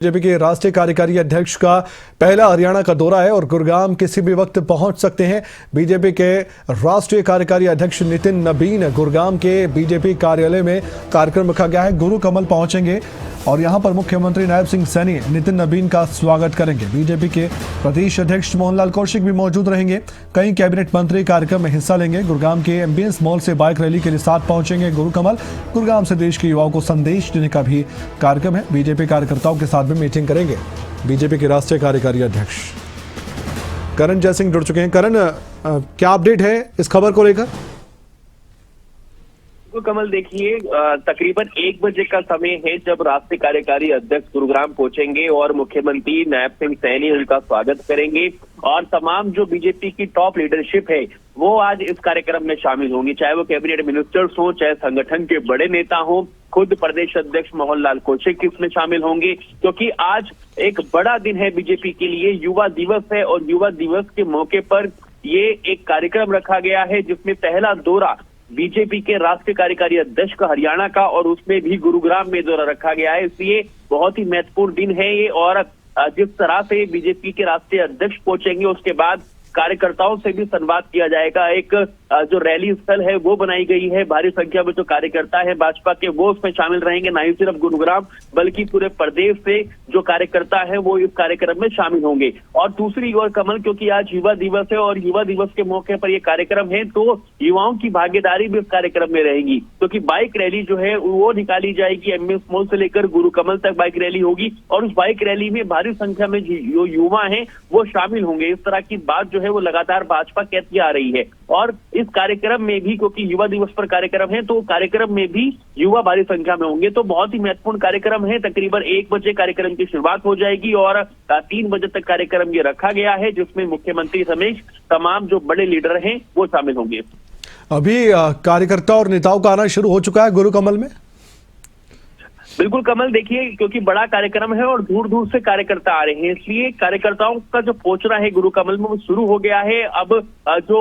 BJP के राष्ट्रीय कार्यकारी अध्यक्ष का पहला हरियाणा का दौरा है और गुरुग्राम किसी भी वक्त पहुंच सकते हैं। बीजेपी के राष्ट्रीय कार्यकारी अध्यक्ष नितिन नबीन गुरुग्राम के बीजेपी कार्यालय में कार्यक्रम रखा गया है। गुरु कमल पहुंचेंगे और यहां पर मुख्यमंत्री नायब सिंह सैनी नितिन नबीन का स्वागत करेंगे। बीजेपी के प्रदेश अध्यक्ष मोहनलाल कौशिक भी मौजूद रहेंगे। कई कैबिनेट मंत्री कार्यक्रम में हिस्सा लेंगे। गुरुग्राम के एमबीएस मॉल से बाइक रैली के लिए साथ पहुंचेंगे गुरु कमल। गुरुग्राम से देश के युवाओं को संदेश देने का भी कार्यक्रम है। बीजेपी कार्यकर्ताओं के साथ भी मीटिंग करेंगे। बीजेपी के राष्ट्रीय कार्यकारी अध्यक्ष करण जयसिंह जुड़ चुके हैं। करण, क्या अपडेट है इस खबर को लेकर? कमल, देखिए, तकरीबन 1 बजे का समय है जब राष्ट्रीय कार्यकारी अध्यक्ष गुरुग्राम पहुंचेंगे और मुख्यमंत्री नायब सिंह सैनी उनका स्वागत करेंगे और तमाम जो बीजेपी की टॉप लीडरशिप है वो आज इस कार्यक्रम में शामिल होंगी, चाहे वो कैबिनेट मिनिस्टर्स हो, चाहे संगठन के बड़े नेता हो, खुद प्रदेश अध्यक्ष मोहनलाल कौशिक इसमें शामिल होंगे, क्योंकि आज एक बड़ा दिन है बीजेपी के लिए। युवा दिवस है और युवा दिवस के मौके पर ये एक कार्यक्रम रखा गया है जिसमें पहला दौरा बीजेपी के राष्ट्रीय कार्यकारी अध्यक्ष का हरियाणा का और उसमें भी गुरुग्राम में दौरा रखा गया है। इसलिए बहुत ही महत्वपूर्ण दिन है ये। और जिस तरह से बीजेपी के राष्ट्रीय अध्यक्ष पहुंचेंगे उसके बाद कार्यकर्ताओं से भी संवाद किया जाएगा। एक जो रैली स्थल है वो बनाई गई है। भारी संख्या में जो कार्यकर्ता है भाजपा के वो उसमें शामिल रहेंगे। न ही सिर्फ गुरुग्राम बल्कि पूरे प्रदेश से जो कार्यकर्ता है वो इस कार्यक्रम में शामिल होंगे। और दूसरी ओर कमल, क्योंकि आज युवा दिवस है और युवा दिवस के मौके पर ये कार्यक्रम है तो युवाओं की भागीदारी भी इस कार्यक्रम में रहेगी, क्योंकि बाइक रैली जो है वो निकाली जाएगी। एमएस मॉल से लेकर गुरु कमल तक बाइक रैली होगी और उस बाइक रैली में भारी संख्या में जो युवा है वो शामिल होंगे। इस तरह की बात जो है वो लगातार भाजपा कहती आ रही है। और इस कार्यक्रम में भी, क्योंकि युवा दिवस पर कार्यक्रम है तो कार्यक्रम में भी युवा भारी संख्या में होंगे, तो बहुत ही महत्वपूर्ण कार्यक्रम है। तकरीबन 1 बजे कार्यक्रम की शुरुआत हो जाएगी और 3 बजे तक कार्यक्रम ये रखा गया है जिसमें मुख्यमंत्री समेत तमाम जो बड़े लीडर हैं वो शामिल होंगे। अभी कार्यकर्ता और नेताओं का आना शुरू हो चुका है गुरु कमल में। बिल्कुल कमल, देखिए, क्योंकि बड़ा कार्यक्रम है और दूर दूर से कार्यकर्ता आ रहे हैं, इसलिए कार्यकर्ताओं का जो पहुंचना है गुरु कमल में वो शुरू हो गया है। अब जो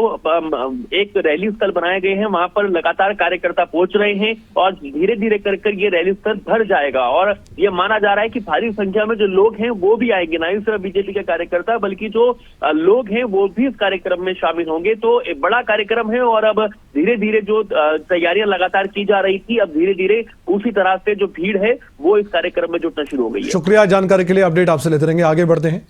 एक रैली स्थल बनाए गए हैं वहां पर लगातार कार्यकर्ता पहुंच रहे हैं और धीरे धीरे कर ये रैली स्थल भर जाएगा। और ये माना जा रहा है कि भारी संख्या में जो लोग हैं वो भी आएंगे, ना ही सिर्फ बीजेपी के कार्यकर्ता बल्कि जो लोग हैं वो भी इस कार्यक्रम में शामिल होंगे। तो एक बड़ा कार्यक्रम है और अब धीरे धीरे जो तैयारियां लगातार की जा रही थी अब धीरे धीरे उसी तरह से जो भीड़ है वो इस कार्यक्रम में जुटना शुरू हो गई है। शुक्रिया जानकारी के लिए। अपडेट आपसे लेते रहेंगे। आगे बढ़ते हैं।